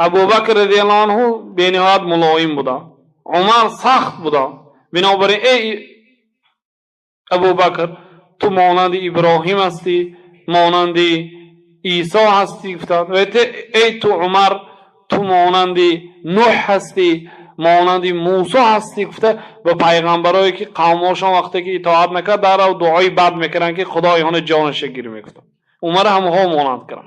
ابوبکر رضی الله عنه بینهایت ملایم بودا، عمر سخت بودا. بنابراین ای ابوبکر تو مانند ابراهیم هستی، مانند عیسی هستی گفتند. و ای تو عمر تو مانند نوح هستی، مانند موسی هستی گفته. و پیغمبرایی که قومشون وقتی که اطاعت نکرد در و دعای بد میکردن که خدا ایهان جانش گیر میگفت. عمر همه مانند کرد.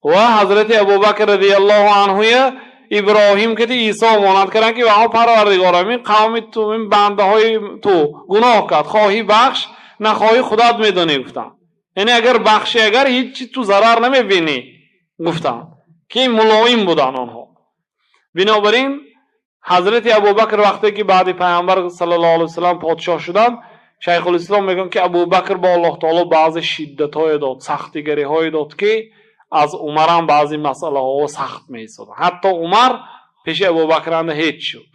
و حضرت ابوبکر رضی الله عنه ابراهیم که عیسی مانند کردن که واقعا پروردگارا این قوم تو این بنده های تو گناه کرد، خواهی بخش نخواهی خودت میدونی گفتن. یعنی اگر بخشی اگر هیچ تو ضرر نمیبینی گفتن که ملایم بودن آنها. بنابراین حضرت ابوبکر وقتی که بعد پیامبر صلی الله علیه و سلم پادشاه شدن، شیخ الاسلام میگن که ابوبکر با الله تعالی بعض شدت های داد، سختی گری های داد که از عمر هم بعضی مسئله ها سخت میشد. حتی عمر پیش ابوبکر هم هیچ شد.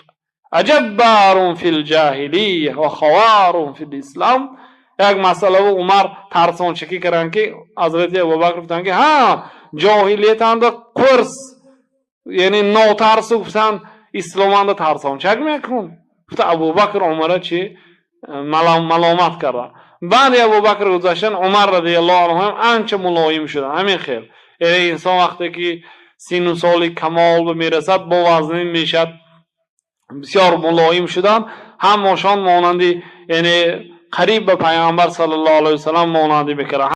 عجب بارون فی الجاهلیه و خوارون فی الاسلام. یک مسئله و عمر ترسان چکی کردن که حضرت ابوبکر گفتن که ها جاهلیت اند قرص، یعنی نو ترس گفتن اسلام اند ترسان چک میکن. گفت ابوبکر عمر چی ملامت کرد. بعد ابوبکر گذاشتن عمر رضی الله عنه هم انچه ملایم شدن. همین خیل یعنی انسان وقتی که سین و سال کمال میرسد با وزن میشد بسیار ملایم شدن. هم ماشان مانندی یعنی قریب به پیامبر صلی الله علیه و سلم مانندی بکرد.